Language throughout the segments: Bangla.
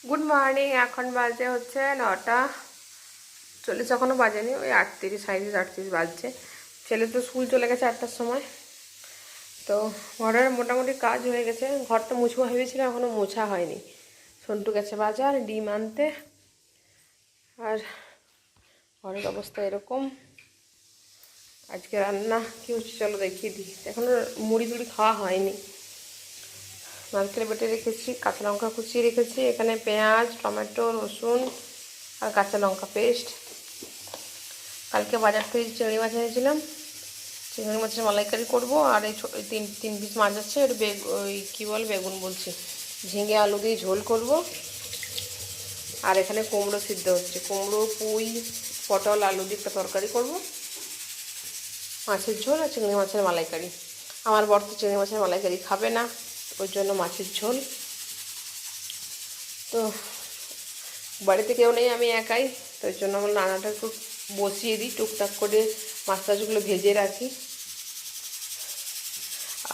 Good morning. এখন বাজে হচ্ছে 9:40, এখনও বাজেনি, ওই 38, 37, 38 বাজছে। ছেলে তো স্কুল চলে গেছে 8টার সময়। তো ঘরের মোটামুটি কাজ হয়ে গেছে। ঘরটা মুছবো ভেবেছিলাম, এখনও মোছা হয়নি। সন্টু গেছে বাজার ডিম আনতে। আর ঘরের অবস্থা এরকম। আজকে রান্না কী হচ্ছে চলো দেখিয়ে দিই। এখনও মুড়ি টুড়ি খাওয়া হয়নি। নারকেল বেটে রেখেছি, কাঁচা লঙ্কা কুচিয়ে রেখেছি, এখানে পেঁয়াজ, টমেটো, রসুন আর কাঁচা লঙ্কা পেস্ট। কালকে বাজার থেকে চিংড়ি মাছ এনেছিলাম, চিংড়ি মাছের মালাইকারি করবো। আর এই তিন পিস মাছ আছে, ওর ওই কী বলে বেগুন বলছি, ঝিঙে আলু দিয়ে ঝোল করব। আর এখানে কুমড়ো সিদ্ধ হচ্ছে, কুমড়ো পুঁই পটল আলু দিয়ে একটা তরকারি করব, মাছের ঝোল আর চিংড়ি মাছের মালাইকারি। আমার বর তো চিংড়ি মাছের মালাইকারি খাবে না, ওই জন্য মাছের ঝোল। তো বাড়িতে কেউ নেই, আমি একাই, তো ওই জন্য আমার রান্নাটা একটু বসিয়ে দিই, টুকটাক করে মাছ টাছগুলো ভেজে রাখি।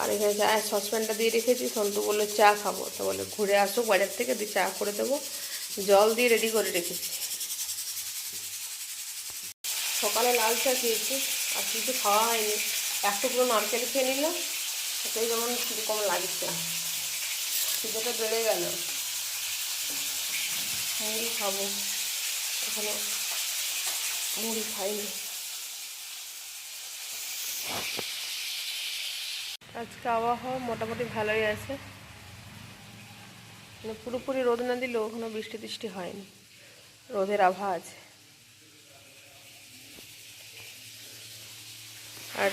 আর এখানে চায়ের সসপ্যানটা দিয়ে রেখেছি। সন্তু বললো চা খাবো, তো বলে ঘুরে আসুক বাজার থেকে, দিয়ে চা করে দেবো। জল দিয়ে রেডি করে রেখেছি। সকালে লাল চা খেয়েছি, আর কিছু খাওয়া হয়নি। এক টুকরো নারকেল খেয়ে নিলাম, সেটাই যেমন কীরকম লাগছে, খিদেটা বেড়ে গেল। মুড়ি খাবো, এখনো মুড়ি খাইনি। আজকে আবহাওয়া মোটামুটি ভালোই আছে, মানে পুরোপুরি রোদ না দিলেও ওখানে বৃষ্টি টিষ্টি হয়নি, রোদের আবহাওয়া আছে। আর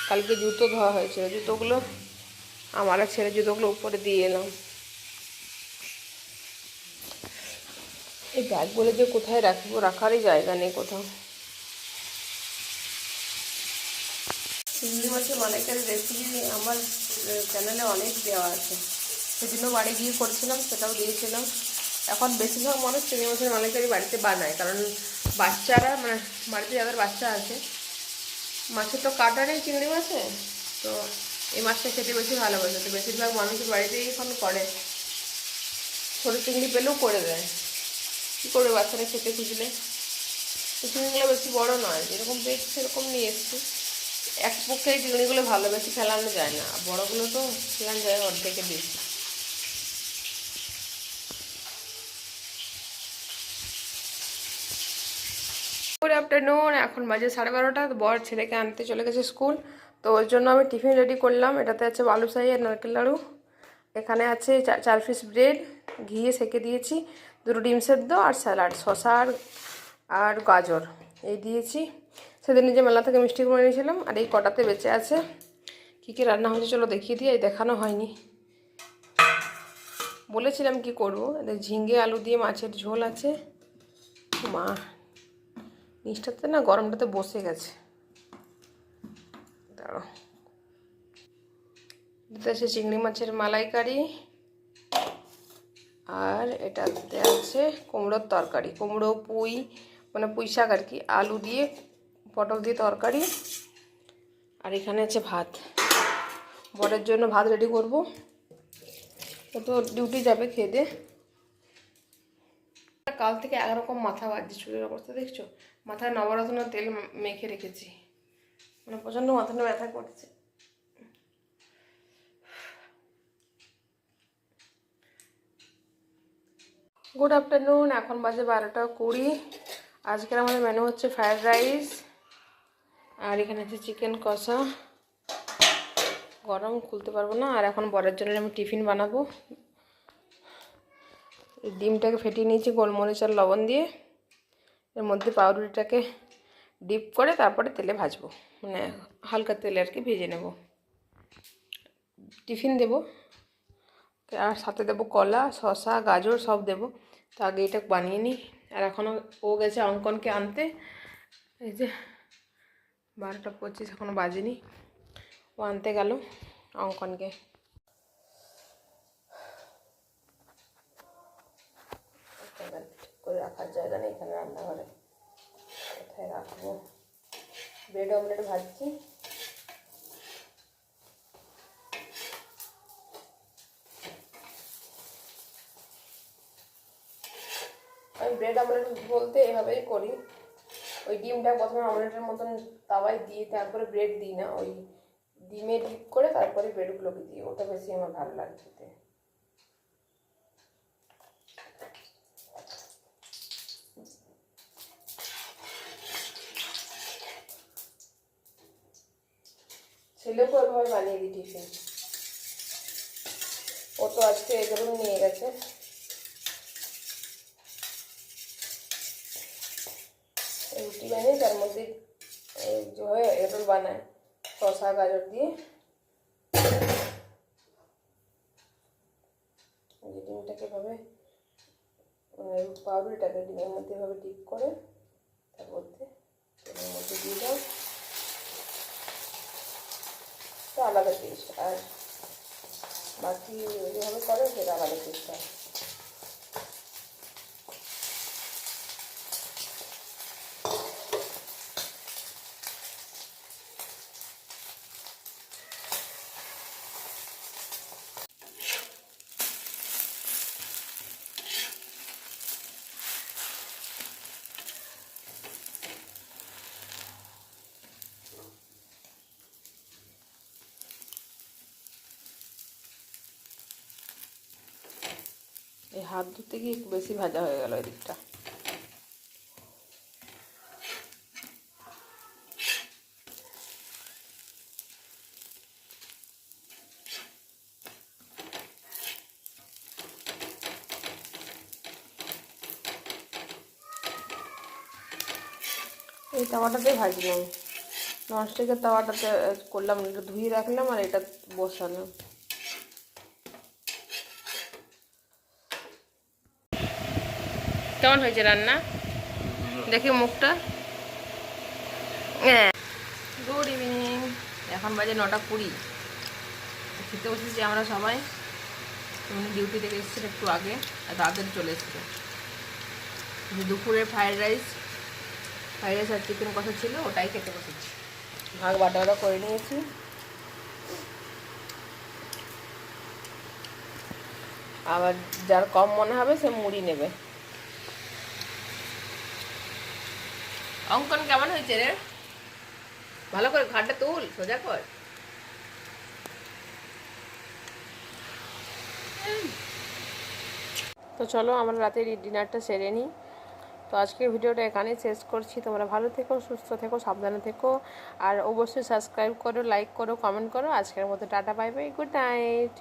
কালকে জুতো ধোয়া হয়েছিল, জুতোগুলো আমার আর ছেলের জুতোগুলো উপরে দিয়ে এলাম। এই ব্যাগগুলো যে কোথায় রাখবো, রাখারই জায়গা নেই কোথাও। চিংড়ি মাছের মালাইকারি রেসিপি আমার চ্যানেলে অনেক দেওয়া আছে, সেদিনও বাড়ি গিয়ে করেছিলাম, সেটাও দিয়েছিলাম। এখন বেশিরভাগ মানুষ চিংড়ি মাছের মালাইকারি বাড়িতে বানায়, কারণ বাচ্চারা, মানে বাড়িতে যাদের বাচ্চা আছে, মাছের তো কাটা নেই চিংড়ি মাছে, তো এই মাছটা খেতে বেশি ভালোবাসে। তো বেশিরভাগ মানুষের বাড়িতেই এখন করে, ছোটো চিংড়ি পেলেও করে দেয়। কী করবে বাচ্চারা খেতে খুঁজলে? চিংড়িগুলো বেশি বড় নয়, যেরকম পেয়েছি সেরকম নিয়ে এসছি। এক পক্ষে এই চিংড়িগুলো ভালো, বেশি ফেলানো যায় না, বড়গুলো তো ফেলানো যায় অর্ধেকের বেশি। Good afternoon. এখন বাজে 12:30। বর ছেলেকে আনতে চলে গেছে স্কুল, তো ওর জন্য আমি টিফিন রেডি করলাম। এটাতে আছে বালুশাহি আর নারকেল নাড়ু, এখানে আছে 4 পিস ব্রেড, ঘিয়ে সেঁকে দিয়েছি, 2 ডিম সেদ্ধ আর স্যালাড, শসা আর গাজর এই দিয়েছি। সেদিন নিজে মেলা থেকে মিষ্টি করে নিয়েছিলাম। আর এই কটাতে বেঁচে আছে। কী কী রান্না হয়েছে চলো দেখিয়ে দিই, এই দেখানো হয়নি, বলেছিলাম কি করবো। ঝিঙে আলু দিয়ে মাছের ঝোল আছে। মা নিচটাতে না গরমটাতে বসে গেছে, দাঁড়ো। এটাতে আছে চিংড়ি মাছের মালাইকারি, আর এটাতে আছে কুমড়োর তরকারি, কুমড়ো পুঁই, মানে পুঁই শাক আর কি, আলু দিয়ে পটল দিয়ে তরকারি। আর এখানে আছে ভাত, বরের জন্য ভাত রেডি করব, ও তো ডিউটি যাবে খেয়ে দিয়ে। কাল থেকে একরকম মাথা বাজছে, চুলের অবস্থা দেখছো, মাথায় নবরত্ন তেল মেখে রেখেছি, মানে প্রচণ্ড মাথাটা ব্যথা করছে। Good afternoon. এখন বাজে 12:20। আজকের আমাদের মেনু হচ্ছে ফ্রায়েড রাইস, আর এখানে আছে চিকেন কষা, গরম খুলতে পারবো না। আর এখন বরের জন্য আমি টিফিন বানাবো। ডিমটাকে ফেটিয়ে নিয়েছি গোলমরিচ আর লবণ দিয়ে, এর মধ্যে পাউরুটিটাকে ডিপ করে তারপরে তেলে ভাজবো, মানে হালকা তেলে আর কি ভেজে নেব। টিফিন দেবো, আর সাথে দেবো কলা, শসা, গাজর সব দেবো। তো আগে এটা বানিয়ে নিই। আর এখনও ও গেছে অঙ্কনকে আনতে, এই যে 12:25 এখনও বাজেনি, ও আনতে গেল অঙ্কনকে। ঠিক করে রাখার জায়গা নেই এখানে রান্নাঘরে, কোথায় রাখবো। ব্রেড অমলেট ভাজছি, আমি ব্রেড অমলেট বলতে এভাবেই করি। ওই ডিমটা প্রথমে অমলেটের মতন তাওয়ায় দিয়ে তারপরে ব্রেড দিই না, ওই ডিমে ডিপ করে তারপরে ব্রেডগুলোকে দিই, ওটা বেশি আমার ভালো লাগে খেতে। ছেলেকে ওইভাবে বানিয়ে দিই টিফিন। ও তো আজকে এগরোল নিয়ে গেছে। রুটি বানিয়ে তার মধ্যে যেভাবে এগরোল বানায় শসা গাজর দিয়ে ডিমটাকে এভাবে মানে পাউরুটিটাকে ডিমের মধ্যে এভাবে ডিপ করে তার মধ্যে তেলের মধ্যে দিয়ে দাও, তো আলাদা টেস্ট। আর বাকি যেভাবে করে সেটা আলাদা টেস্ট হয়। এই হাত ধুতে গিয়ে একটু বেশি ভাজা হয়ে গেল এই দিকটা। এই তাওয়াটাতেই ভাজলাম, ননস্টিকের তাওয়াটাতে করলাম, একটু ধুয়ে রাখলাম আর এটা বসালাম। কেমন হয়েছে রান্না দেখি মুখটা? গুড ইভিনিং, এখন বাজে 9:20। খেতে বসেছি আমরা সবাই। উনি ডিউটি থেকে এসেছিল একটু আগে, আর তাড়াতাড়ি চলে এসেছে। দুপুরে ফ্রাইড রাইস আর চিকেন কষা ছিল, ওটাই খেতে বসেছি। ভাগ বাটা করে নিয়েছি। আবার যার কম মনে হবে সে মুড়ি নেবে। অঙ্কন কেমন হয়েছে রে? ভালো করে ঘাটটা তুল, সোজা কর। তো চলো আমরা রাতের ডিনারটা সেরে নিই। তো আজকের ভিডিওটা এখানেই শেষ করছি। তোমরা ভালো থেকো, সুস্থ থেকো, সাবধানে থেকো, আর অবশ্যই সাবস্ক্রাইব করো, লাইক করো, কমেন্ট করো। আজকের মতো tata, bye bye, good night.